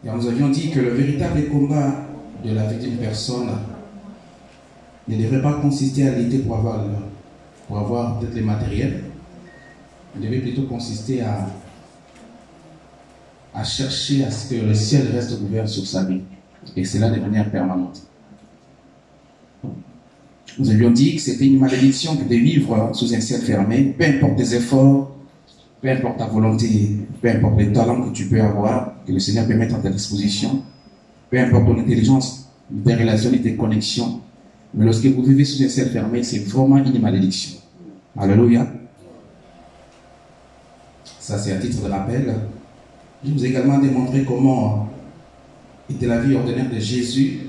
Et nous avions dit que le véritable combat de la vie d'une personne ne devrait pas consister à lutter pour avoir peut-être les matériels. Il devait plutôt consister à chercher à ce que le ciel reste ouvert sur sa vie. Et cela de manière permanente. Nous avions dit que c'était une malédiction que de vivre sous un ciel fermé, peu importe tes efforts, peu importe ta volonté, peu importe les talents que tu peux avoir, que le Seigneur peut mettre à ta disposition, peu importe ton intelligence, tes relations et tes connexions. Mais lorsque vous vivez sous un ciel fermé, c'est vraiment une malédiction. Alléluia. Ça, c'est à titre de rappel. Je vous ai également démontré comment était la vie ordinaire de Jésus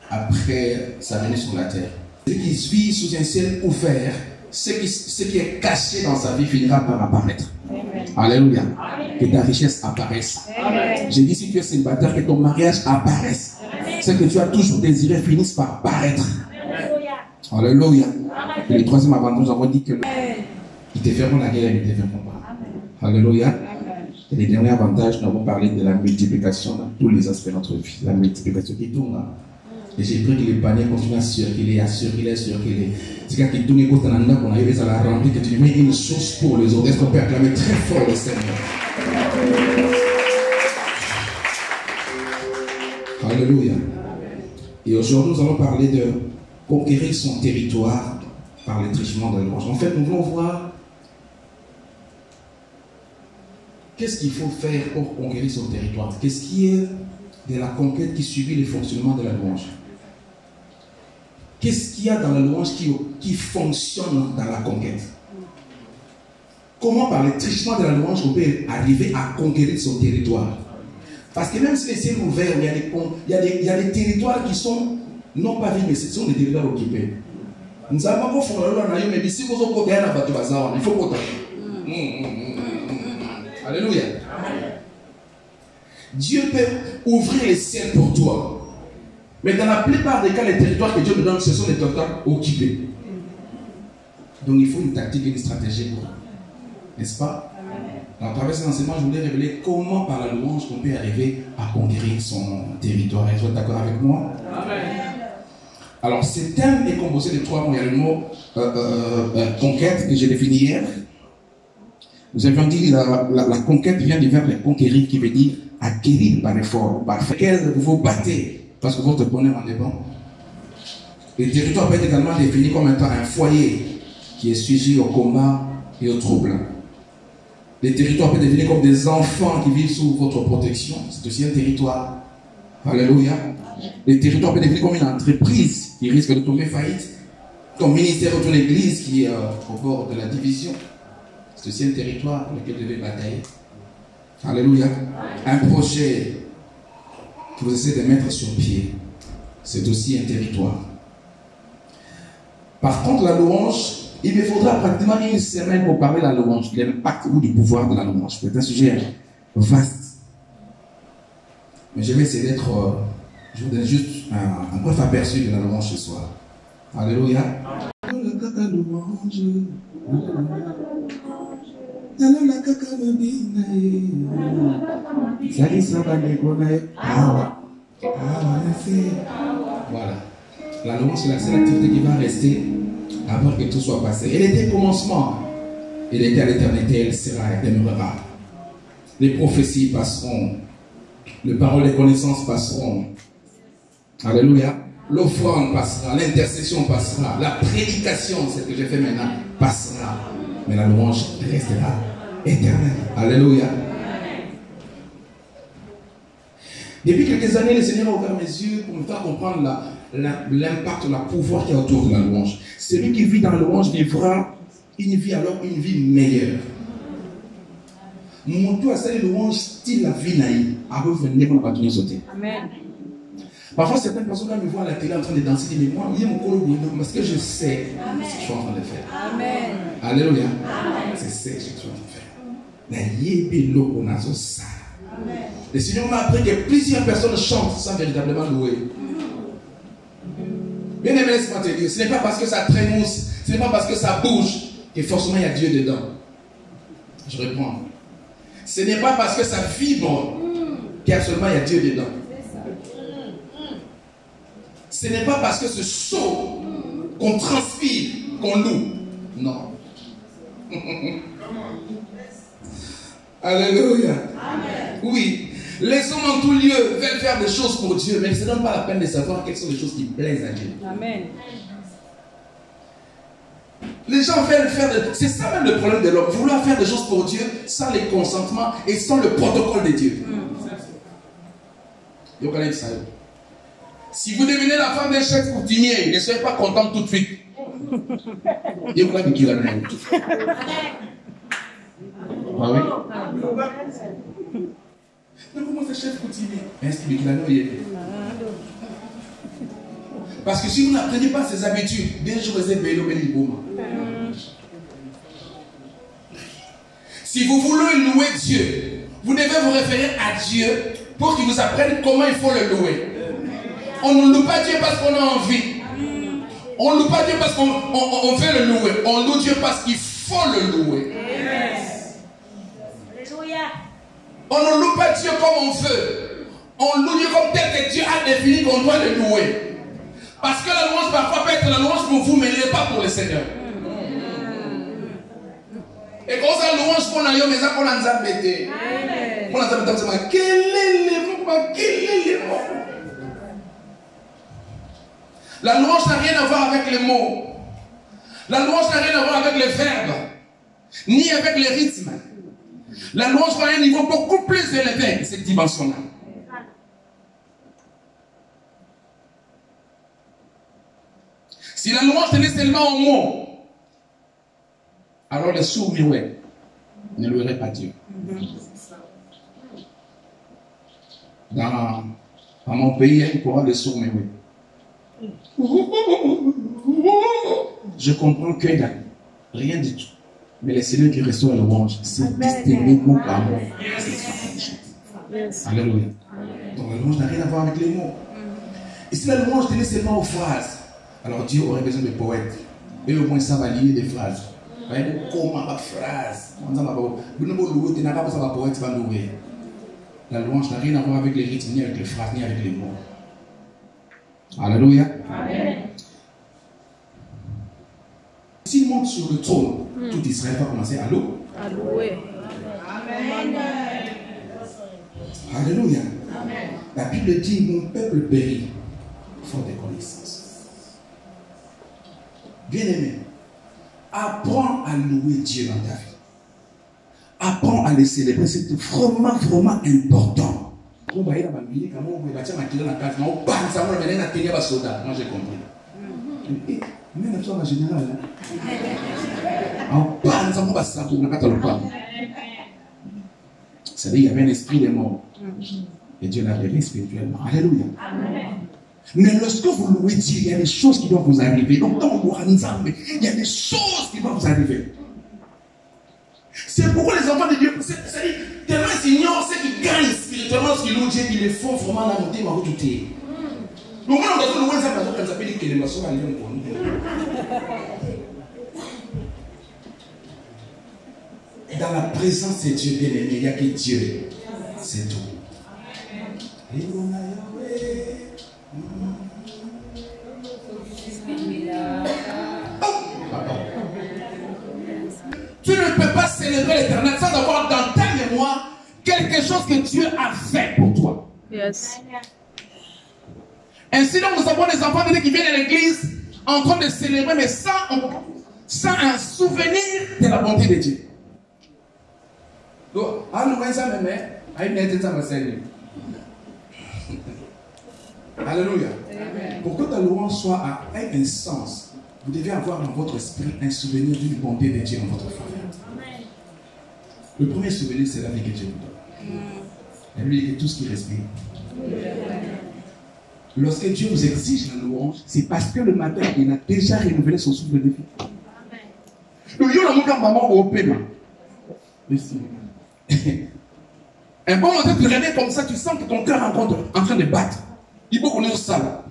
après sa venue sur la terre. Celui qui vit sous un ciel ouvert, ce qui est caché dans sa vie finira par apparaître. Amen. Alléluia. Amen. Que ta richesse apparaisse. J'ai dit, si tu es célibataire, que ton mariage apparaisse. Amen. Ce que tu as toujours désiré finisse par apparaître. Alléluia. Et le troisième avantage, nous avons dit que ils te feront la guerre, ils ne te feront pas. Amen. Alléluia. Amen. Et les derniers avantages, nous avons parlé de la multiplication dans tous les aspects de notre vie. La multiplication qui tourne. Et j'ai pris que les paniers continuent à circuler, à circuler. C'est quand il tourne et qu'on a eu à la remplir, que tu mets une source pour les autres. Est-ce qu'on peut acclamer très fort le Seigneur? Alléluia. Et aujourd'hui, nous allons parler de conquérir son territoire par le truchement de la louange. En fait, nous voulons voir qu'est-ce qu'il faut faire pour conquérir son territoire. Qu'est-ce qui est de la conquête qui subit le fonctionnement de la louange? Qu'est-ce qu'il y a dans la louange qui fonctionne dans la conquête? Comment par le truchement de la louange on peut arriver à conquérir son territoire? Parce que même si les ciels ouverts, il y a des territoires qui sont non pas vivants, mais ce sont des territoires occupés. Nous avons fait mais si vous avez il faut qu'on Alléluia. Dieu peut ouvrir les ciels pour toi. Mais dans la plupart des cas, les territoires que Dieu nous donne, ce sont des territoires occupés. Donc il faut une tactique et une stratégie pour. N'est-ce pas? Alors, à travers cet enseignement, je voulais révéler comment par la louange on peut arriver à conquérir son territoire. Êtes-vous d'accord avec moi? Amen. Alors, ce thème est composé de trois mots. Il y a le mot conquête que j'ai défini hier. Nous avions dit la conquête vient du verbe conquérir qui veut dire acquérir par effort, par lequel vous battez parce que votre bonheur en dépend. Le territoire peut être également défini comme étant un foyer qui est sujet au combat et aux troubles. Les territoires peuvent être définis comme des enfants qui vivent sous votre protection. C'est aussi un territoire. Alléluia. Les territoires peuvent être définis comme une entreprise qui risque de tomber faillite. Ton ministère ou ton église qui est au bord de la division. C'est aussi un territoire pour lequel vous devez batailler. Alléluia. Un projet que vous essayez de mettre sur pied, c'est aussi un territoire. Par contre, la louange, il me faudra pratiquement une semaine pour parler de la louange, de l'impact ou du pouvoir de la louange. C'est un sujet vaste. Mais je vais essayer d'être... je vous donne juste un bref aperçu de la louange ce soir. Alléluia. Voilà. La louange, c'est la seule activité qui va rester avant que tout soit passé. Elle était au commencement. Elle était à l'éternité, elle sera, elle demeurera. Les prophéties passeront. Les paroles des connaissances passeront. Alléluia. L'offrande passera, l'intercession passera, la prédication, c'est ce que j'ai fait maintenant, passera. Mais la louange restera éternelle. Alléluia. Depuis quelques années, le Seigneur a ouvert mes yeux pour me faire comprendre l'impact, le pouvoir qu'il y a autour de la louange. Celui qui vit dans la louange vivra une vie meilleure. Mon Dieu a cette louange style la vie naïve. Avant de venir, on va continuer à sauter. Amen. Parfois, certaines personnes me voient à la télé en train de danser, disent, mais moi, il y a mon colo, parce que je sais ce que je suis en train de faire. Amen. Alléluia. Je sais ce que je suis en train de faire. Le Seigneur m'a appris que plusieurs personnes chantent sans véritablement louer. Bien aimé, laisse-moi te dire, ce n'est pas parce que ça trémousse, ce n'est pas parce que ça bouge que forcément il y a Dieu dedans. Je réponds. Ce n'est pas parce que ça vibre car seulement il y a Dieu dedans. Ce n'est pas parce que ce chaud qu'on transpire, qu'on loue. Non. Alléluia. Amen. Oui. Les hommes en tout lieu veulent faire des choses pour Dieu, mais ils ne se donnent pas la peine de savoir quelles sont les choses qui plaisent à Dieu. Amen. Les gens veulent faire c'est ça même le problème de l'homme, vouloir faire des choses pour Dieu sans le consentement et sans le protocole de Dieu. Si vous devenez la femme d'un chef coutumier, ne soyez pas content tout de suite. Ah oui? Comment c'est chef coutumier? Parce que si vous n'apprenez pas ces habitudes, bien sûr, vous êtes bello. Si vous voulez louer Dieu, vous devez vous référer à Dieu pour qu'il vous apprenne comment il faut le louer. On ne loue pas Dieu parce qu'on a envie. On ne loue pas Dieu parce qu'on veut le louer. On loue Dieu parce qu'il faut le louer. On ne loue pas Dieu comme on veut. On loue Dieu comme tel que Dieu a défini qu'on doit le louer. Parce que la louange parfois peut être la louange pour vous, mais elle n'est pas pour le Seigneur. Et quand ça louange pour nous, mais ça qu'on a embêté. On a embêté. Quel est le mot? Quel est le mot? La louange n'a rien à voir avec les mots. La louange n'a rien à voir avec les verbes, ni avec les rythmes. La louange va à un niveau beaucoup plus élevé de cette dimension-là. Si la louange tenait seulement aux mots, alors les sourds muets ne loueraient pas Dieu. Dans mon pays, il y a une chorale de sourds muets. Je comprends qu'il n'y a rien du tout. Mais le Seigneur qui reçoit la louange, c'est distingué mot par mot. Alléluia. Donc la louange n'a rien à voir avec les mots. Et si la louange tenait seulement aux phrases, alors Dieu aurait besoin de poètes. Et au moins ça va lier des phrases. Comment ma phrase? La louange n'a rien à voir avec les rythmes, ni avec les phrases, ni avec les mots. Alléluia. Amen. S'il monte sur le trône, tout Israël va commencer à louer. Amen. Alléluia. Amen. La Bible dit, mon peuple périt faute de connaissances. Bien-aimé, apprends à louer Dieu dans ta vie. Apprends à le célébrer. C'est vraiment, vraiment important. Moi j'ai compris. Mais nous sommes en général. C'est-à-dire qu'il y avait un esprit de mort. Et Dieu l'a révélé spirituellement. Alléluia. Mais lorsque vous louez Dieu, il y a des choses qui doivent vous arriver. Donc quand on loue ensemble, il y a des choses qui doivent vous arriver. C'est pourquoi les enfants de Dieu, c'est-à-dire, tellement ils ignorent ce qu'ils gagnent spirituellement lorsqu'ils louent Dieu, qu'ils les font vraiment la montée, ma redouter. Donc, moi, on a loué ça, parce qu'on s'appelle que les maçons à Lyon pour nous. Dans la présence de Dieu bien-aimé, il n'y a que Dieu. C'est tout. Tu ne peux pas célébrer l'Éternel sans avoir dans ta mémoire quelque chose que Dieu a fait pour toi. Yes. Ainsi donc nous avons des enfants qui viennent à l'église en train de célébrer, mais sans un souvenir de la bonté de Dieu. Donc, alléluia. Pour que ta louange soit à un sens, vous devez avoir dans votre esprit un souvenir d'une bonté de Dieu en votre faveur. Le premier souvenir, c'est la vie que Dieu vous donne. La Bible dit que tout ce qui respire. Lorsque Dieu vous exige la louange, c'est parce que le matin, il a déjà renouvelé son souffle de vie. Un bon matin, tu réveilles comme ça, tu sens que ton cœur est en train de battre. Il faut qu'on ait au salle.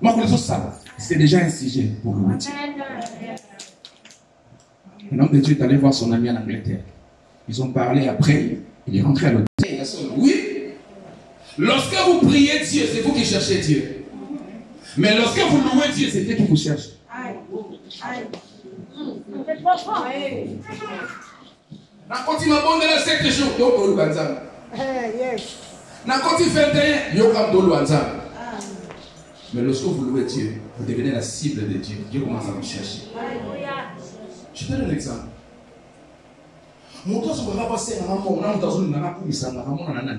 C'est déjà un sujet pour louer Dieu. Un homme de Dieu est allé voir son ami en Angleterre. Ils ont parlé après, il est rentré à l'hôtel. Oui. Lorsque vous priez Dieu, c'est vous qui cherchez Dieu. Mais lorsque vous louez Dieu, c'est Dieu qui vous cherche. Quand il m'a abandonné 7 jours, il y a un Banzam. Quand il fait 21, il y a un Banzam. Mais lorsque vous louez Dieu, vous devenez la cible de Dieu. Dieu commence à vous chercher. Je te donne un exemple. Mon toit se va passer à maman, on a un tas de nana pour ça, maman on a un an.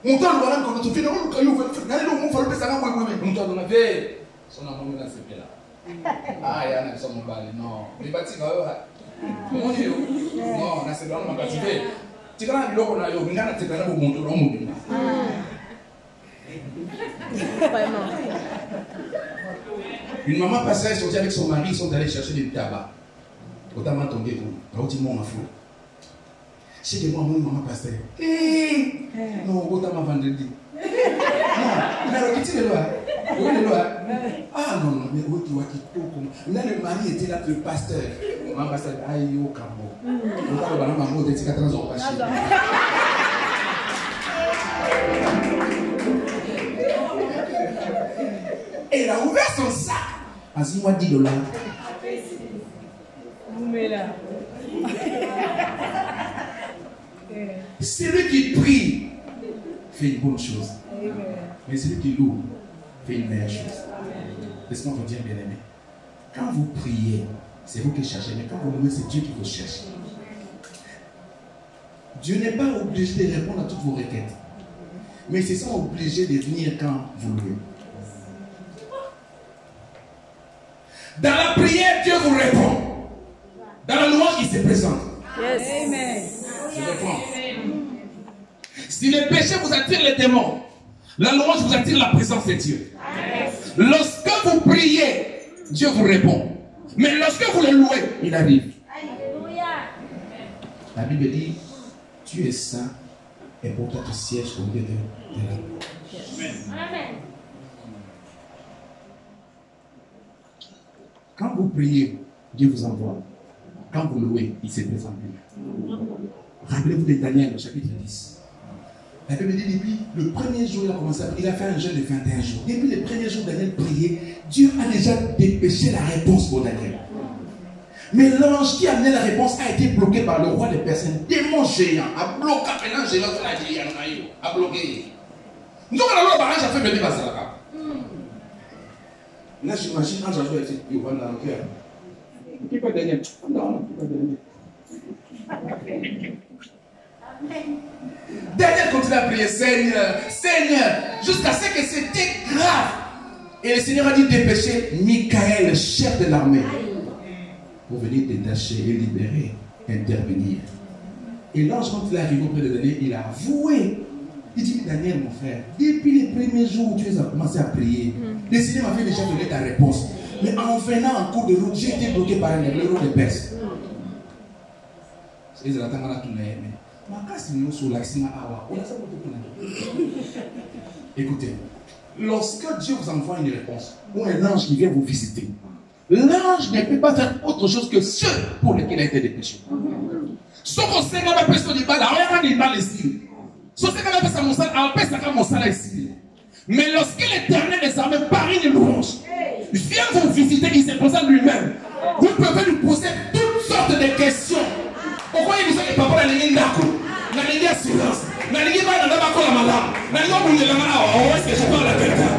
Mon toit, voilà, quand tu fais le monde, quand tu fais le monde, il faut le faire ça, mon toit, on a fait son amour dans ce pays-là. Ah, il y a un son mobile, non. Les bâtiments, non, on a ce grand bâtiment. Tu vas aller là, on a eu un gars qui a été monté dans le monde. Une maman passait, elle sortit avec son mari, ils sont allés chercher du tabac. Notamment ton ghetto, là où tu m'en fous. Chez moi, mon maman passait. Non, autant vendredi. Non, mais le petit est là. Oui, il est là. Ah non, non, mais où tu vois qui tout. Là, le mari était là, le pasteur. Maman pasteur, aïe, au cambo. On parle de maman, de 14 ans, pas chez. Et il a ouvert son sac. As-y-moi $10. Celui qui prie fait une bonne chose. Mais celui qui loue fait une meilleure chose. Laisse-moi vous dire, bien aimé. Quand vous priez, c'est vous qui cherchez. Mais quand vous louez, c'est Dieu qui vous cherche. Dieu n'est pas obligé de répondre à toutes vos requêtes. Mais c'est ça obligé de venir quand vous louez. Dans la prière, Dieu vous répond. Dans la louange, il se présente. Yes. Amen. Je réponds. Si le péché vous attire les démons, la louange vous attire la présence de Dieu. Lorsque vous priez, Dieu vous répond. Mais lorsque vous le louez, il arrive. La Bible dit, tu es saint et pourtant tu sièges au milieu de la louange. Amen. Quand vous priez, Dieu vous envoie. Quand vous louez, il se présente. Rappelez-vous de Daniel, chapitre 10. La Bible dit, depuis le premier jour, il a commencé à prier. Il a fait un jeûne de 21 jours. Depuis le premier jour, Daniel priait. Dieu a déjà dépêché la réponse pour Daniel. Mais l'ange qui a amené la réponse a été bloqué par le roi des personnes. Démon géant a bloqué un géant a bloqué. Nous, on a l'ange a fait venir à Salaka. Là, j'imagine quand j'ai été il va dans le cœur. Qui peut Daniel? Non, qui peut Daniel? Daniel continue à prier, Seigneur, Seigneur, jusqu'à ce que c'était grave. Et le Seigneur a dit dépêcher Michael, chef de l'armée, pour venir détacher et libérer, intervenir. Et l'ange, quand il est arrivé auprès de Daniel, il a avoué. Il dit, Daniel, mon frère, depuis les premiers jours où tu as commencé à prier, le Seigneur m'avait déjà donné ta réponse. Mais en venant en cours de route, j'ai été bloqué par un héros de Perse. Écoutez, lorsque Dieu vous envoie une réponse, ou un ange qui vient vous visiter, l'ange ne peut pas faire autre chose que ce pour lequel il a été dépêché. Ce qu'on sait quand même personne n'est pas là, on n'est pas ici. Ce qu'on sait quand même personne ici. Mais lorsque l'Éternel des armées par une louange vient vous visiter, il se présente lui-même. Vous pouvez lui poser toutes sortes de questions. Pourquoi il dit que papa n'a rien d'accord? N'a rien silence. N'a rien pas dans la bacoule à madame. N'a rien bouillé la main. Oh, est-ce que je parle à quelqu'un?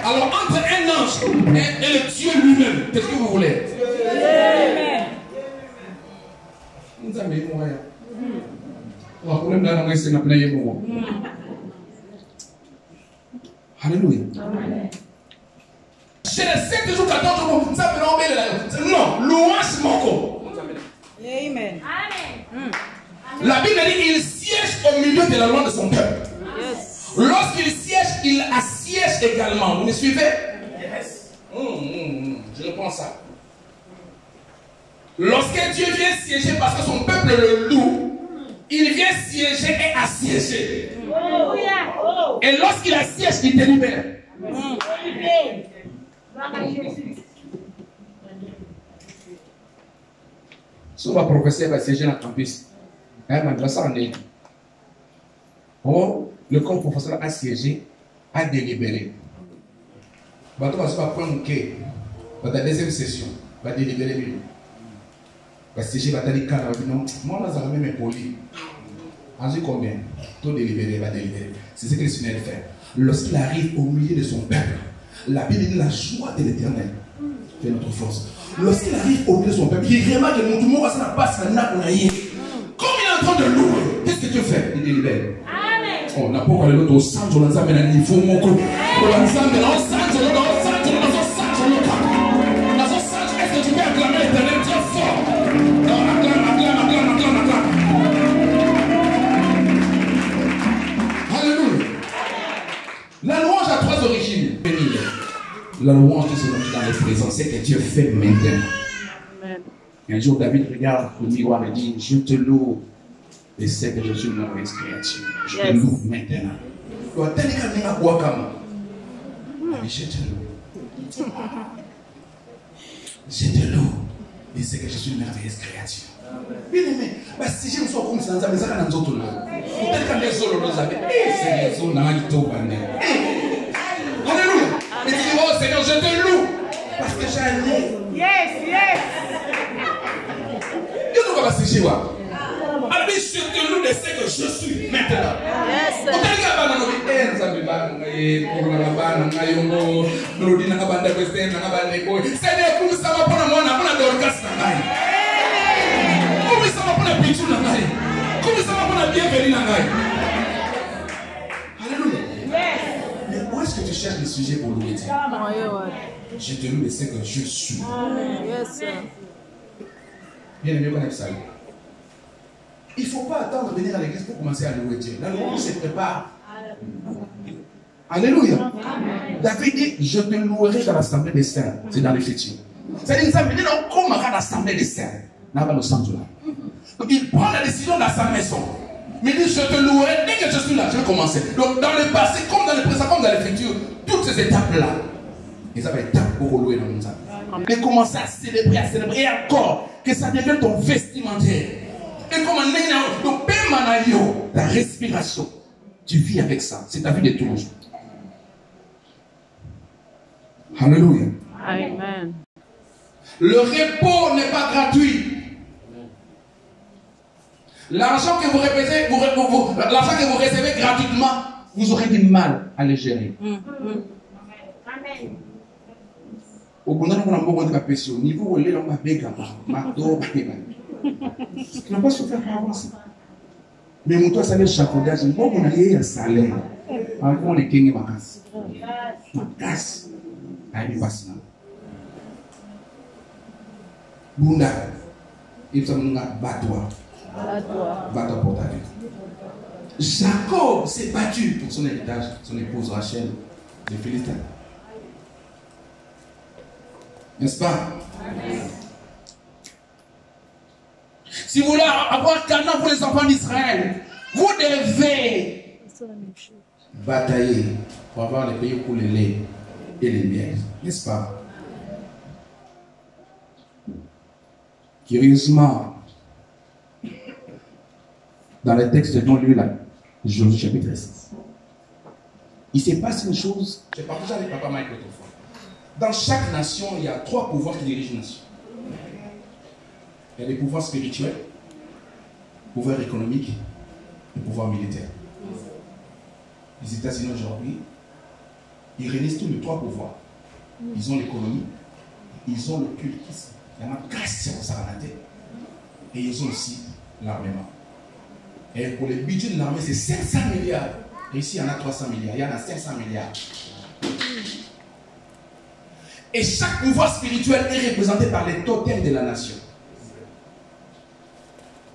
Alors, entre un ange et le Dieu lui-même, qu'est-ce que vous voulez? Nous avons eu moyen. On va problème dans la main, c'est notre meilleur moment. Alléluia. Chez les 7 jours, 14 jours, ça peut l'embêter. Non, louange moko. Amen. La Bible dit qu'il siège au milieu de la loi de son peuple. Yes. Lorsqu'il siège, il assiège également. Vous me suivez? Yes. Je reprends ça. Lorsque Dieu vient siéger parce que son peuple le loue, il vient siéger et assiéger. Et lorsqu'il assiège, il te libère. Si on va professeur va siéger dans le campus, oh, le corps professeur a siégé, a délibéré. On va prendre la deuxième session, va délibérer. Va siéger, va dire non, moi, on a même poli. En combien? Tout délibéré, va délibérer. C'est ce que le Seigneur fait. Lorsqu'il arrive au milieu de son peuple, la Bible dit la joie de l'Éternel fait notre force. Lorsqu'il arrive au milieu de son peuple, il remarque que tout le monde va se la passer. Comme il est en train de louer, qu'est-ce que tu fais? Il délibère. Oh, n'a pas parlé l'autre au centre, on a un niveau mon coup. On a un centre, est-ce que tu peux acclamer l'Éternel très fort? Non, acclame. Alléluia. La louange a trois origines. La louange qui se met dans les présences, c'est que Dieu fait maintenant. Un jour, David regarde le miroir et dit, je te loue et sais que je suis une mauvaise créature. Je te loue maintenant. Je te loue et sais que je suis une merveilleuse créature. Bien aimé, si je me suis comme ça, ça va nous autres. Peut-être que les autres nous avaient. C'est les autres, alléluia. Et tu dis, oh Seigneur, je te loue parce que j'ai un nom. Yes. Dieu nous va passer chez moi. Alors, je te loue de ce que je suis maintenant. Yes. Alléluia. Mais où est-ce que tu cherches le sujet pour louer Dieu? Je te loue de ce que je suis. Bien aimé, on ça. Il ne faut pas attendre de venir à l'église pour commencer à louer Dieu. La louange se prépare. Alléluia. David dit, je te louerai dans l'assemblée des saints. C'est dans l'Écriture. C'est-à-dire, ça veut dire, comme à l'assemblée des saints. Donc il prend la décision dans sa maison. Mais il dit, je te louerai dès que je suis là. Je vais commencer. Donc dans le passé, comme dans le présent, comme dans l'Écriture, toutes ces étapes-là, ils avaient étapes pour louer dans le monde. Et commencer à célébrer encore, que ça devienne ton vestimentaire. Et comme la respiration, tu vis avec ça. C'est ta vie de tous les jours. Alléluia. Amen. Le repos n'est pas gratuit. L'argent que vous recevez gratuitement, vous aurez du mal à le gérer. Au bout d'un moment, au niveau où il tu n'as pas souffert avant ça. Mais mon toit, ça veut chapeaudage. Bon, on a eu un salaire. On est king ma casse. Ma casse. Aïe, passe là. Bunda. Il s'en a battoir. Battoir pour ta vie. Jacob s'est battu pour son héritage, son épouse Rachel, les Philistins. N'est-ce pas? Amen. Si vous voulez avoir Canaan pour les enfants d'Israël, vous devez batailler pour avoir les pays pour les laits et les miels. N'est-ce pas? Curieusement, dans le texte dont lui là, Josué chapitre 6, il se passe une chose, j'ai partagé avec Papa Mike l'autre fois. Dans chaque nation, il y a 3 pouvoirs qui dirigent une nation. Il y a des pouvoirs spirituels, pouvoir économique et pouvoir militaire. Les États-Unis aujourd'hui, ils réunissent tous les 3 pouvoirs. Ils ont l'économie, ils ont le cultisme, il y en a 4 pour ça en tête, et ils ont aussi l'armement. Et pour le budget de l'armée, c'est 500 milliards. Et ici, il y en a 300 milliards, il y en a 500 milliards. Et chaque pouvoir spirituel est représenté par les totems de la nation.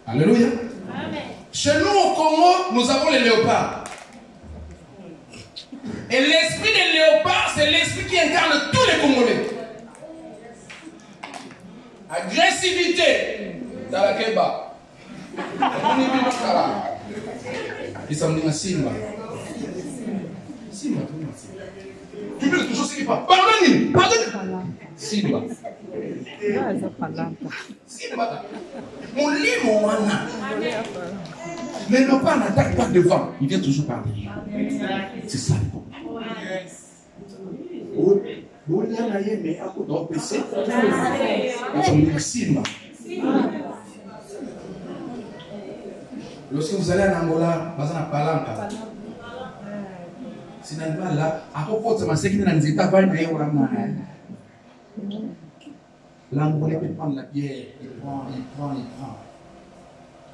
Alléluia. Amen. Chez nous au Congo, nous avons les léopards. Et l'esprit des léopards, c'est l'esprit qui incarne tous les Congolais. Agressivité dans la Keba. Ils sont venus à Simba. Simba, tout le monde. occupé de toujours ce qui parle. Pardonnez. Simba. Simba. Mon lit, mon wana. Mais le pas n'attaque pas devant. Il vient toujours par derrière. C'est ça le problème. Lorsque vous allez en Angola, vous allez à Palanca. C'est normal là. À propos de ce qui est dans les États, l'Angolais peut prendre la bière. Il prend.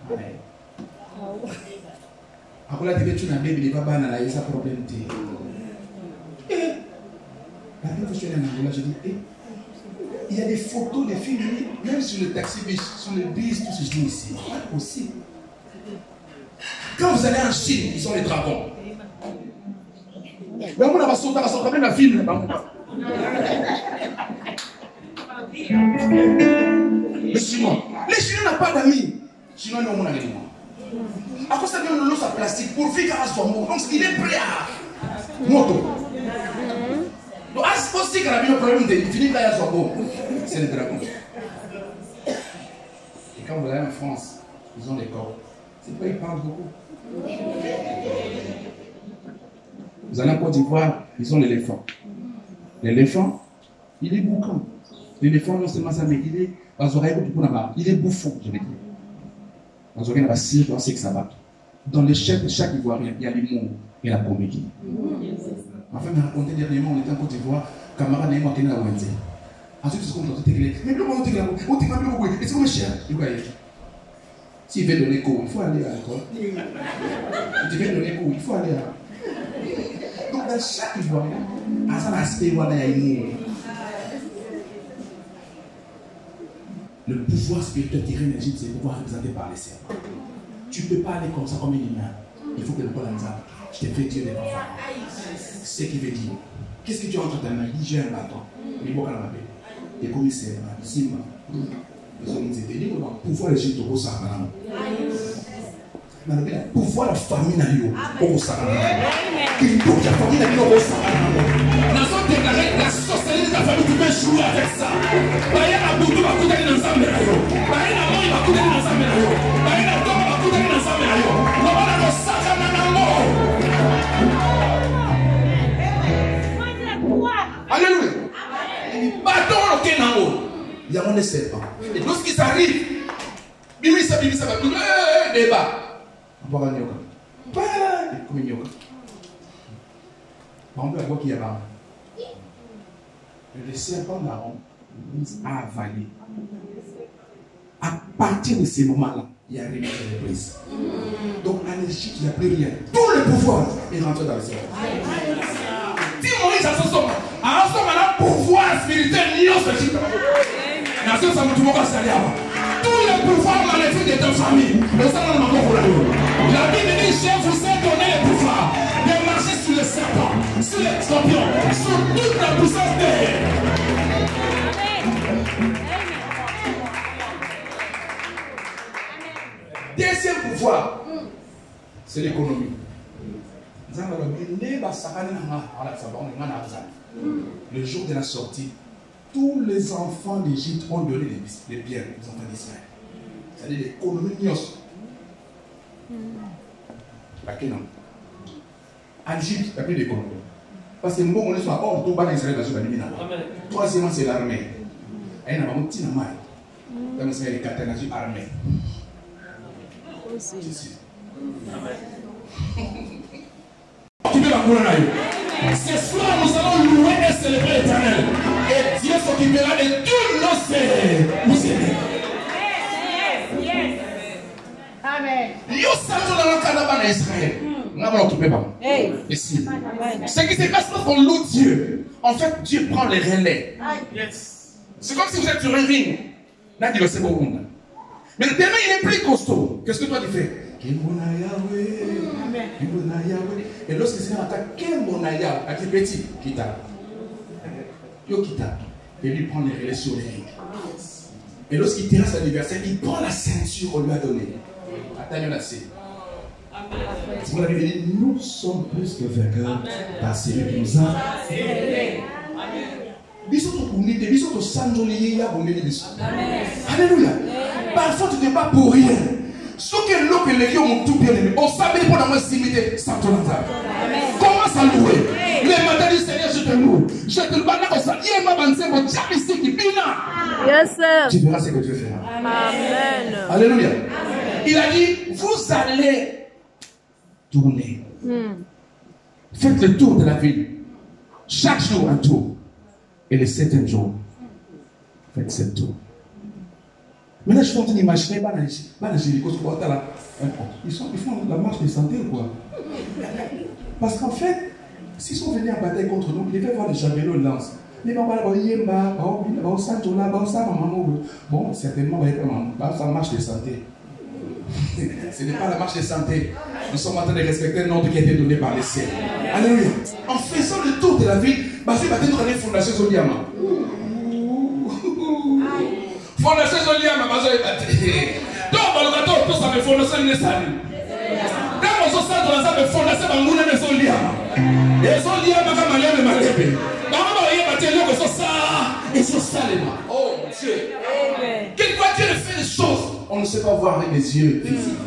Ouais. Après la télé, tu n'as bébé, il va pas dans la sa problème. La même fois, je suis allé en Angola, je dis, il y a des photos des filles, même sur le taxi, sur le bus, tout ce que je dis ici. C'est pas possible. Quand vous allez en Chine, ils sont les dragons. Mais on va sauter même la ville. Les Chinois n'ont pas d'amis. Les Chinois n'ont pas d'amis. À cause de ça, l'eau sa plastique pour vivre à son mot. Donc il est prêt à moto. Donc à ce aussi qu'il a un problème de finir à son mot. C'est les dragons. Et quand vous allez en France, ils ont des corps. C'est pas ils parlent beaucoup. Vous allez en Côte d'Ivoire, ils ont l'éléphant. L'éléphant, il est boucan. L'éléphant, non seulement ça, mais il est bouffon, je vais dire. Dans oreilles, on sait que ça va. Dans les chefs de chaque Ivoirien, il y a l'humour et la comédie. Enfin, il m'a raconté dernièrement, on était en Côte d'Ivoire, camarade n'a pas été là. Ensuite, c'est comme ça, mais comment on est là? On est là, et c'est comme cher. S'il veut donner cours, il faut aller à l'école. Si tu veux donner cours, il faut aller à. Donc, dans chaque Ivoirien, à ça, l'aspect, il y a l'humour. Le pouvoir spirituel qui règne en Égypte, c'est le pouvoir représenté par les serpents. Tu ne peux pas aller comme ça comme un humain. Il faut que le Paul Anza, je t'ai fait Dieu des enfants. C'est ce qu'il veut dire. Qu'est-ce que tu as entre ta main? Il dit, j'ai un bâton. Il faut qu'on l'appelle. Et commissaire, Simba. Pouvoir l'Égypte au Sahara. Pouvoir la famille au Sahara. Il faut que la famille au Sahara. Nous avons déclaré la sorcellerie de la famille, tu peux jouer avec ça. Bayana Boudou va couper dans sa mère. Bayana Moï va couper dans sa mère. Bayana Tom va couper dans sa mère. L'homme a Sakana Namo. Alléluia. Bâton le Kenamo. Il y a un serpent. Et lorsqu'ils arrivent, Bimisa, débat. On va gagner. Comme il y a. On peut avoir qui est là. Le serpent d'Aaron a avalé. À partir de ces moments-là, il y a rien qui est reprise. Donc en Égypte, il n'y a plus rien. Tout le pouvoir est rentré dans le serpent. Si Moïse a son somme, a un pouvoir spirituel lié au Égypte. Tout le pouvoir maléfique de ta famille. La Bible dit, je vous ai donné le pouvoir de marcher sur les serpents, sur les scorpions, sur toute la puissance de. Deuxième pouvoir, c'est l'économie. Le jour de la sortie, tous les enfants d'Égypte ont donné des biens aux enfants d'Israël. C'est-à-dire l'économie nios. En Égypte, il n'y a plus d'économie. Parce que nous, on est sur la porte, tout bas d'Israël, troisièmement, c'est l'armée. Il y a un petit nama. Dans le cadre de l'armée. Ce soir, nous allons louer et célébrer l'Éternel. Et Dieu s'occupera de tous nos musulmans. Amen. Yo sommes dans le cadre d'Israël. Nous allons occuper pas. Ici. Ce qui se passe lorsqu'on loue Dieu, en fait, Dieu prend les relais. C'est comme si vous êtes sur un ring. Là, il c'est bon. Mais le terrain, il est plus costaud. Qu'est-ce que toi tu fais? Et lorsque c'est attaque, Kembonaya, à qui petit, Kita. Yo Kita. Et lui prend les relais sur les rings. Et lorsqu'il terrasse l'adversaire, il prend la ceinture qu'on lui a donnée. Attends, là, c'est. C'est pour la Bible dit, nous sommes plus que vainqueurs par celui qui nous a aimés. Alléluia. Parfois tu ne pas pour rien. Ce que l'eau que les gens ont tout bien aimé. On s'appelle pour la moins s'imiter sans ton hasard. Commence à louer. Le matin du Seigneur, je te loue. Je te loue. Yes, sir. Tu verras ce que Dieu fera. Amen. Alléluia. Il a dit, vous allez tourner. Faites le tour de la ville. Chaque jour un tour. Et le 7e jour, faites 7 tours. Maintenant, je suis en train d'imaginer, ils font la marche de santé ou quoi? Parce qu'en fait, s'ils sont venus en bataille contre nous, ils devaient voir les javelots lance. Bon, certainement, ça marche de santé. Ce n'est pas la marche de santé. Nous sommes en train de respecter le ordre qui a été donné par les ciels. Alléluia. En faisant le tour de la ville, parce que nous avons une fondation Zoliama. Fondation Zoliama, parce que donc, tout ça me fondation de salut. Quand on s'en dans la fondation, on a une Zoliama. Et Zoliama, comme on a le malébé. Oh Dieu. Quelquefois Dieu fait des choses, on ne sait pas voir avec les yeux physiques.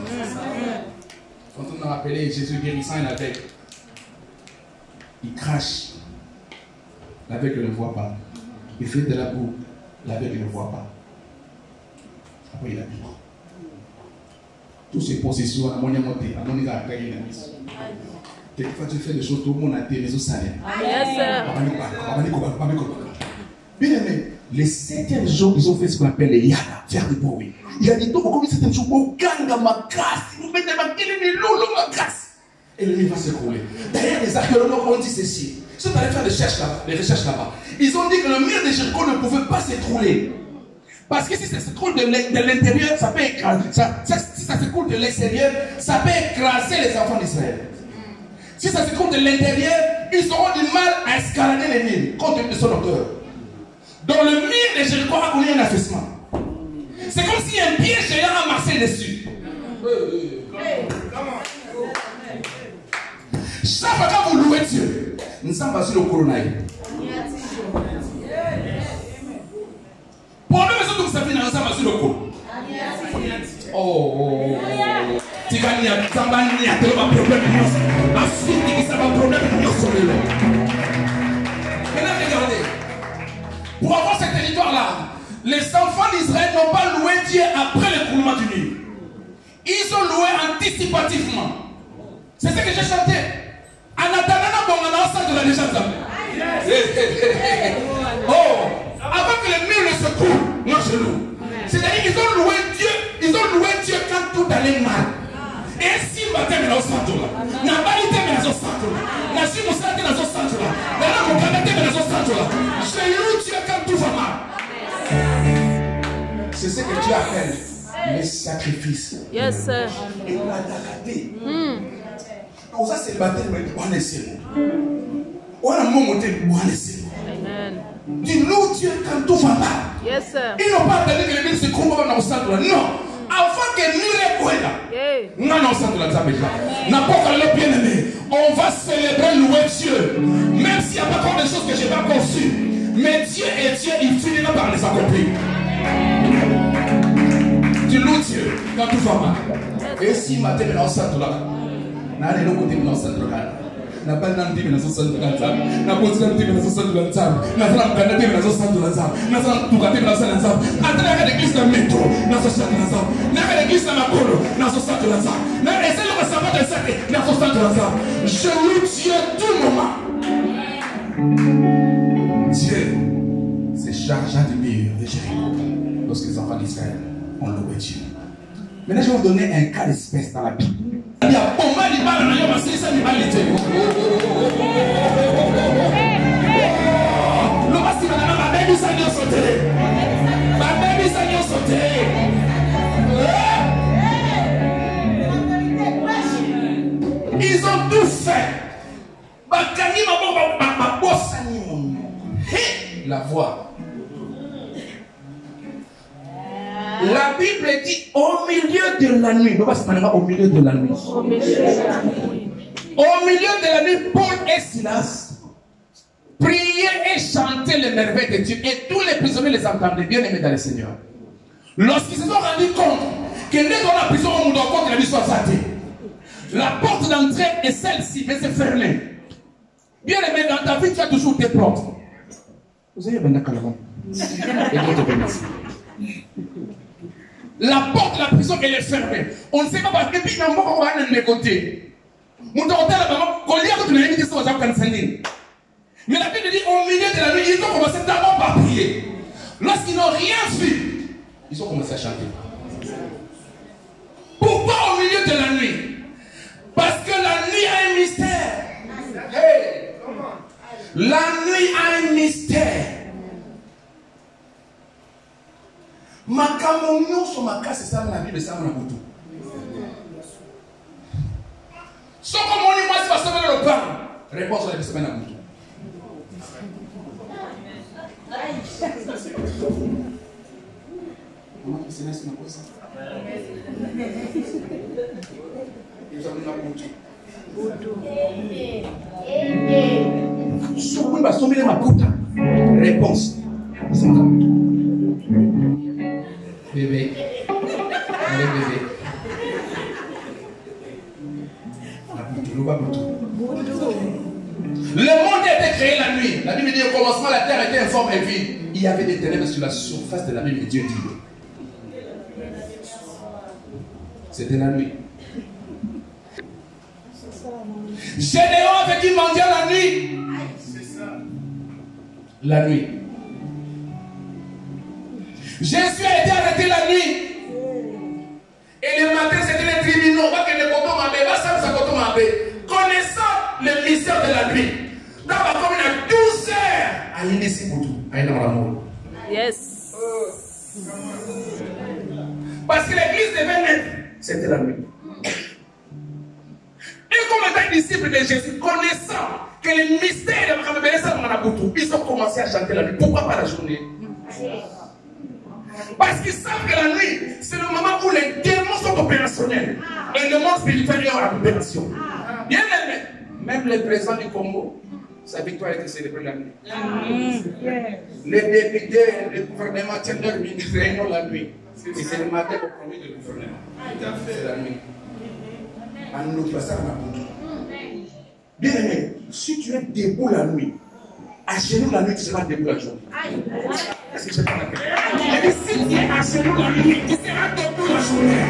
Quand on a appelé Jésus guérissant un aveugle, il crache, l'aveugle ne voit pas. Il fait de la boue, l'aveugle ne voit pas. Après il a dit, toutes ces possessions, à mon monté, à mon égard, il a mis. Quelquefois tu fais des choses, tout le monde a été mais au salaire. Bien aimé, les 7e jour, ils ont fait ce qu'on appelle les yada, faire du bruit. Il a dit, donc, comme le 7e jour, vous gagnez ma grâce, vous mettez ma grâce. Et le livre va s'écrouler. D'ailleurs, les archéologues ont dit ceci. Ils sont allés faire des recherches là-bas. Ils ont dit que le mur de Jéricho ne pouvait pas s'écrouler. Parce que si ça s'écroule de l'intérieur, ça peut écraser. Si ça s'écroule de l'extérieur, ça peut écraser les enfants d'Israël. Si ça s'écroule de l'intérieur, ils auront du mal à escalader les murs, compte tenu de son hauteur. Donc le mur de Jéricho a connu un affaissement. C'est comme si un pied géant a marché dessus. Chaque fois que vous louez Dieu, nous sommes pas sur le coronavirus. Pour nous, nous sommes pas sur le coronavirus. Oh, tu vas n'y avoir un problème. Maintenant, regardez. Pour avoir ce territoire-là, les enfants d'Israël n'ont pas loué Dieu après l'écroulement du mur. Ils ont loué anticipativement. C'est ce que j'ai chanté. Oh, avant que le mur ne se coule, moi je loue. C'est-à-dire qu'ils ont loué Dieu quand tout allait mal. Et si je loue Dieu quand tout va mal. C'est ce que Dieu appelle les sacrifices. Yes, sir. Et on a gardé. Pour ça, c'est le baptême de Boanesséro. On a monté Boanesséro. Tu loues Dieu quand tout va mal. Yes, sir. Ils n'ont pas attendu que le mur se couvre dans le centre. Non. Avant que le mur est couvert. Non, non, centre là. N'importe quel bien-aimé. On va célébrer, louer Dieu. Même s'il n'y a pas encore des choses que je n'ai pas conçues. Mais Dieu est Dieu, il finira par les accomplir. Tu loues Dieu quand tout va mal. Et si ma tête est dans le centre là, n'allez pas côté dans le centre là. Na pas dans le dans ce centre là. Na pas dans le dans ce centre là. Na pas dans le dans ce centre là. Na pas tout côté dans ce centre là. Attends l'église de métro dans ce centre là. Na l'église de Makolo dans ce centre là. Na essaye de savoir de ça dans ce centre là. Je loue Dieu tout moment. Dieu se chargea du mur de Jéricho lorsque les enfants d'Israël ont loué Dieu. Maintenant, je vais vous donner un cas d'espèce dans la Bible. Il y a pas mal de balles dans la Bible, c'est ça qui va l'été. Le bas, c'est ma baby, ça vient sauter. Ma baby, ça vient sauter. Ils ont tout fait. La voix. La Bible dit au milieu de la nuit. Au milieu de la nuit. Au milieu de la nuit, Paul et Silas priaient et chantaient les merveilles de Dieu. Et tous les prisonniers les entendaient, bien aimés dans le Seigneur. Lorsqu'ils se sont rendus compte que n'est dans la prison où on doit compte que la vie soit zatée, la porte d'entrée est celle-ci, mais c'est fermé. Bien aimé, dans ta vie, tu as toujours des portes. Vous avez bien d'accord. La porte de la prison, elle est fermée. On ne sait pas parce que puis on va aller de côté. Mon hôtel la maman, quand il y a que tu n'as dit ça, mais la Bible dit au milieu de la nuit, ils ont commencé d'abord par prier. Lorsqu'ils n'ont rien vu, ils ont commencé à chanter. Pourquoi au milieu de la nuit? Parce que la nuit a un mystère. Hey. La nuit a un mystère. Ma camonio sur ma casse, c'est ça la Bible, c'est ça mon aboutou. Sauf que mon image va se mettre le pain. Réponse à la semaine à aboutou. Comment tu sais là, c'est ma cosa? Ils ont mis la aboutou. Souvent, va sommer ma puta. Réponse. C'est ma aboutou. Bébé. Allez, bébé. Le monde a été créé la nuit. La Bible dit au commencement, la terre était informe et vide. Il y avait des ténèbres sur la surface de la Bible. Et Dieu dit. C'était la nuit. Gédéon avait dit mendier la nuit. La nuit. Jésus a été arrêté la nuit. Et le matin, c'était les tribunaux. Connaissant le mystère de la nuit. Dans ma commune, à 12 heures. À l'initié pour tout. À l'amour. Yes. Parce que l'église devait naître. C'était la nuit. Et comme étant disciples de Jésus, connaissant que le mystère de Manabutu, ils ont commencé à chanter la nuit. Pourquoi pas la journée? Parce qu'ils savent que la nuit, c'est le moment où les démons sont opérationnels. Et le monde spirituel est en opération. Bien aimé, même le président du Congo, sa victoire a été célébrée la nuit. Les députés, le gouvernement tiennent leur réunion la nuit. Et c'est le matin qu'on promet le gouvernement. C'est la nuit. Bien aimé, si tu es debout la nuit, à genoux la nuit, tu seras debout la journée. Est-ce que je parle à quelqu'un? Si tu es à genoux la nuit, tu seras debout la journée.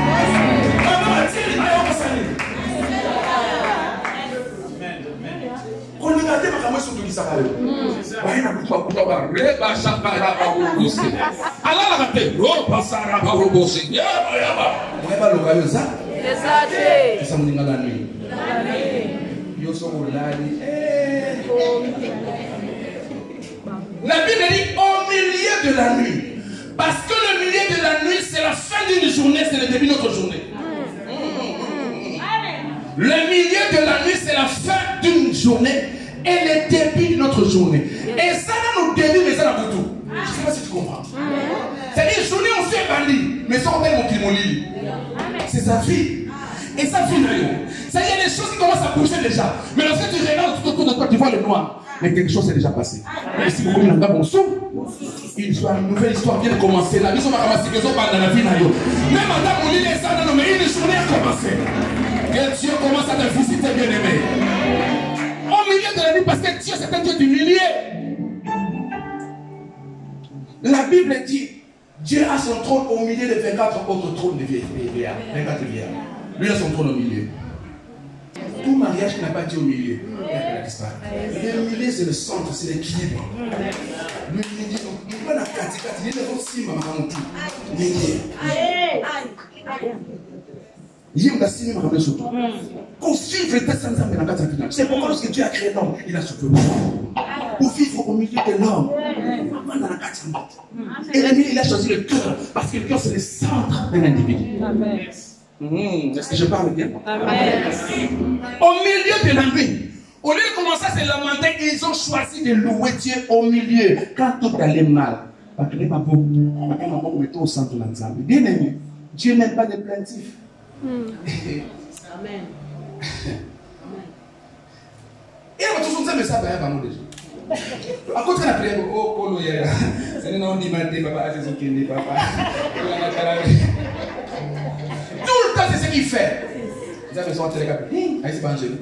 La Bible dit au milieu de la nuit. Parce que le milieu de la nuit, c'est la fin d'une journée, c'est le début de notre journée. Le milieu de la nuit, c'est la fin d'une journée et le début de notre journée. Et ça dans nos débuts, mais ça dans tout. Je ne sais pas si tu comprends. C'est-à-dire, journée, on fait bandit, mais ça, on fait mon kimoli. C'est sa vie. Et ça finit. Ça y est, les choses qui commencent à bouger déjà. Mais lorsque tu regardes tout autour de toi, tu vois le noir. Mais quelque chose s'est déjà passé. Et si vous voulez un bon son, une nouvelle histoire vient de commencer. La vie, on va commencer que ça parle dans la vie. Même madame, on lit les ans, non, mais une journée a commencé. Que Dieu commence à te visiter, bien aimé. Au milieu de la nuit, parce que Dieu, c'est un Dieu du milieu. La Bible dit, Dieu a son trône au milieu de 24 autres trônes de vieillards. 24 vieillards. Lui a son trône au milieu. Tout mariage qui n'a pas Dieu au milieu, le milieu c'est le centre, c'est l'équilibre. Le milieu, il n'y a pas la catégorie, il y a aussi ma maman tout. Le milieu. C'est pourquoi lorsque Dieu a créé l'homme, il a sauvé l'homme. Pour vivre au milieu de l'homme. Et le milieu, il a choisi le cœur, parce que le cœur c'est le centre de l'individu. Est-ce que je parle bien? Amen. Au milieu de la nuit, au lieu de commencer à se lamenter, ils ont choisi de louer Dieu au milieu. Quand tout allait mal, au centre de l'ensemble. Bien aimé, Dieu n'aime pas les plaintifs. Amen. Et on va toujours dire, mais ça va pas déjà. À côté de la prière, oh, Polo, c'est non, dit papa, c'est ce qu'il dit, papa. Tout le temps, c'est ce qu'il fait. Vous avez besoin de télécapter. Allez, c'est pas un jeu.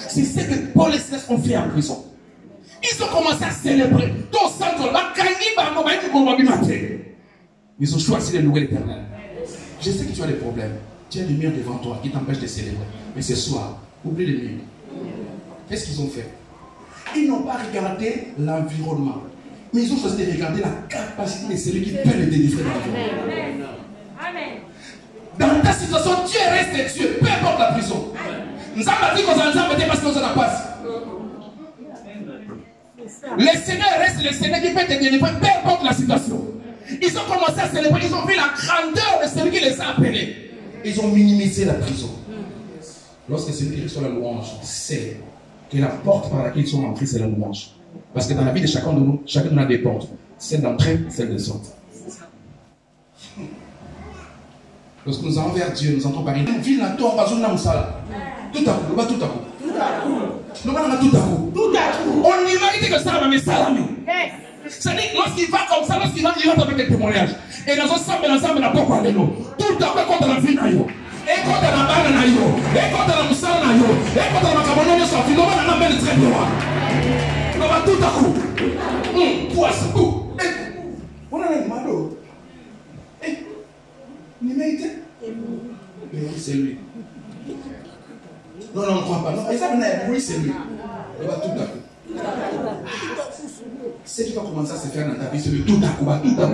C'est ce que Paul et Silas ont fait en prison. Ils ont commencé à célébrer. Ils ont choisi de louer l'Éternel. Je sais que tu as des problèmes. Tu as des murs devant toi qui t'empêchent de célébrer. Mais ce soir, oublie les murs. Qu'est-ce qu'ils ont fait? Ils n'ont pas regardé l'environnement. Mais ils ont choisi de regarder la capacité de celui qui peut les délivrer de l'environnement. Dans ta situation, Dieu reste Dieu, peu importe la prison. Nous avons dit qu'on s'en mettait parce qu'on s'en a pas. Le Seigneur reste le Seigneur qui peut te délivrer, peu importe la situation. Ils ont commencé à célébrer, ils ont vu la grandeur de celui qui les a appelés. Ils ont minimisé la prison. Lorsque celui qui reçoit la louange sait que la porte par laquelle ils sont entrés, c'est la louange. Parce que dans la vie de chacun de nous, chacun de nous a des portes. Celle d'entrée, celle de sortie. Lorsque nous allons vers Dieu, nous entrons par une ville, tout à coup, tout à coup. On imagine que ça va me salami. C'est-à-dire, lorsqu'il va comme ça, lorsqu'il va avec des témoignages. Et nous sommes ensemble dans pourquoi de l'eau. Tout à coup, contre la vie, et contre la balle, et contre la moussala, et contre la cabane, sorti, nous allons amener très bien. On va tout à coup. Poisson. On a un malo. Mais oui, c'est lui. Non, on ne croit pas. Non, oui, c'est lui. On va tout à coup. Si tu vas commencer à se faire dans ta vie, c'est le tout à coup, tout à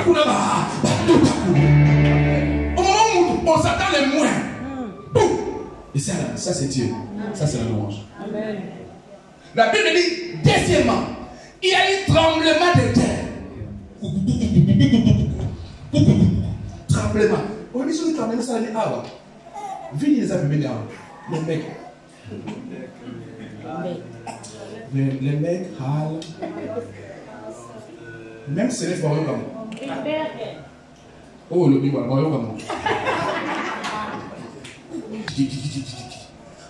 coup. Au moment où on s'attend les moins, et ça c'est Dieu. Ça c'est la louange. La Bible dit, deuxièmement, il y a eu tremblement de terre. Tremblement. On dit sur le tremblement, ça dit ah ouais. Vini les a vus venir. Les mecs. Les mecs râlent. Même si c'est les voyons comme moi. Oh, le bible, voyons comme moi.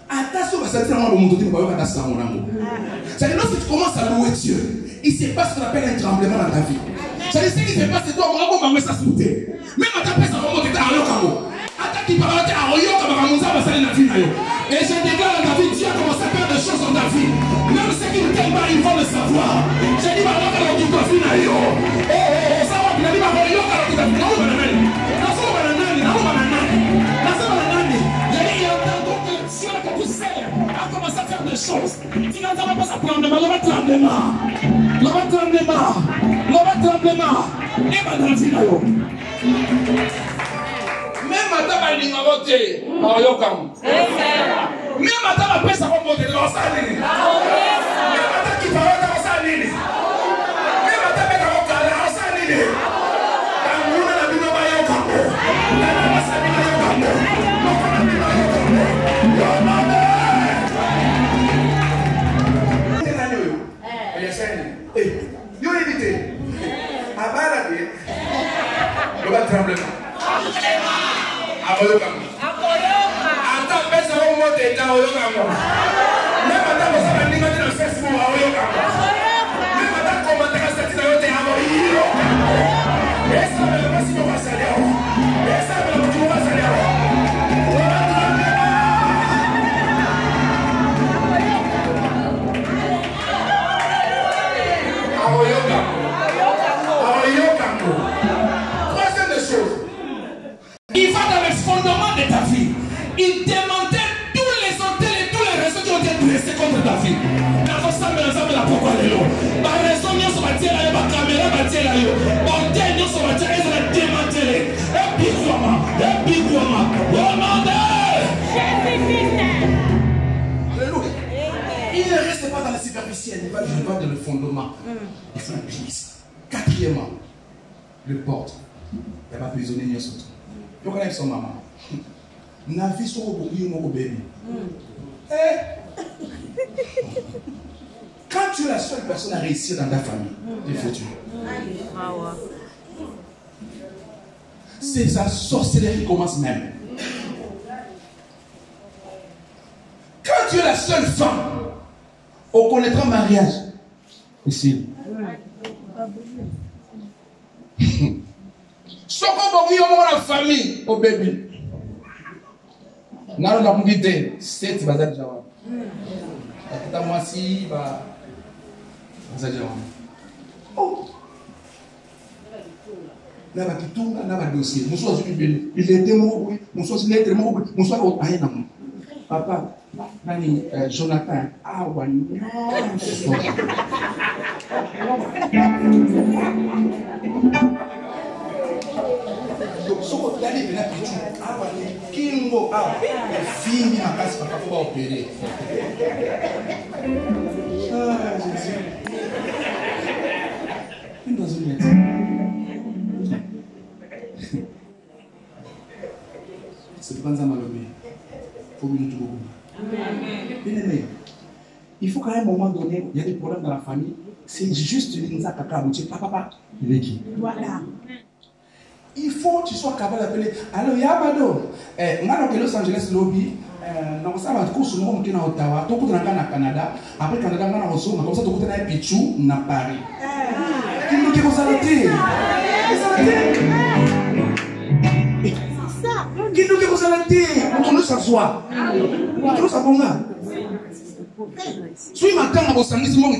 Attention, parce que c'est un moment où tu vas ça mon amour. C'est-à-dire, lorsque tu commences à louer Dieu, il se passe ce qu'on appelle un tremblement dans ta vie. C'est-à-dire, ce qui se passe, c'est toi, on va ça sauter. Même à ta personne, on va monter à l'eau. Attaque qui parle à Oyo, comme à Moussa, va salir la vie. Et je déclare dans ta vie, Dieu a commencé à faire des choses dans ta vie. Même ceux qui ne t'aiment pas, ils vont le savoir. J'ai dit, bah, on va faire du coffee. Oh, ça va, il a dit, bah, Oyo, quand on t'a commence à faire des choses. Tu n'entends pas ça tremblement, le tremblement. Et maintenant, tu vas même madame a l'ignorité. Même madame a pris sa remontée de l'ensemble. Même madame qui parle de l'ensemble. Même madame est dans le calme de l'ensemble. Quand nous avons vu nos maillots comme nous, nous avons vu nos il va dans les fondements de ta vie. Il démantelait tous les hôtels et tous les réseaux qui ont été dressés contre ta vie. Dans ensemble, la pourquoi les lots. Par raison, nous sommes battus là, par caméra battus là, par terre, nous sommes battus, ils ont démantelé. Et puis, alléluia. Il ne reste pas dans le superficiel, il va dans le fondement. Il faut une piste. Quatrièmement, le porte. Il n'y a pas prisonnier ni autre. Tu connais son maman. Na vie sur mon bébé. Quand tu es la seule personne à réussir dans ta famille, tu es foutu. C'est sa sorcellerie qui commence même. Quand tu es la seule femme, on connaîtra le mariage. Ici. Ce qu'on va dans la famille, au bébé. N'a pas d'idée. C'est bazar jawab. Kita masih bazar jawab. Oh. N'a pas tout, n'a pas dossier. Mon soir il était mort, mon soir il était mort, mon soir au rien. Papa, nani Jonathan, ah ouais. Donc ce qu'on a dit, ah ouais, Kingo, ah, fini ma casse, papa faut pas opérer. Ah Jésus. Une dans une lettre. C'est pas un malheureux. Faut bien tout beaucoup. Bien aimé. Il faut qu'à un moment donné, il y a des problèmes dans la famille. C'est juste une kaka, papa, il est qui? Voilà. Il faut que tu sois capable d'appeler. Alors, il y a Bado. On a Los Angeles lobby. On a un cours sur le monde qui est à Ottawa. Tout le monde est au Canada. Après, Canada, on a un cours. Comme ça, tout le monde est à Pichou, à Paris. Qui nous dit qu'on s'arrête? Qui nous dit qu'on s'arrête? On nous s'assoit. On nous s'assoit. Si matin, on a un samedi, on a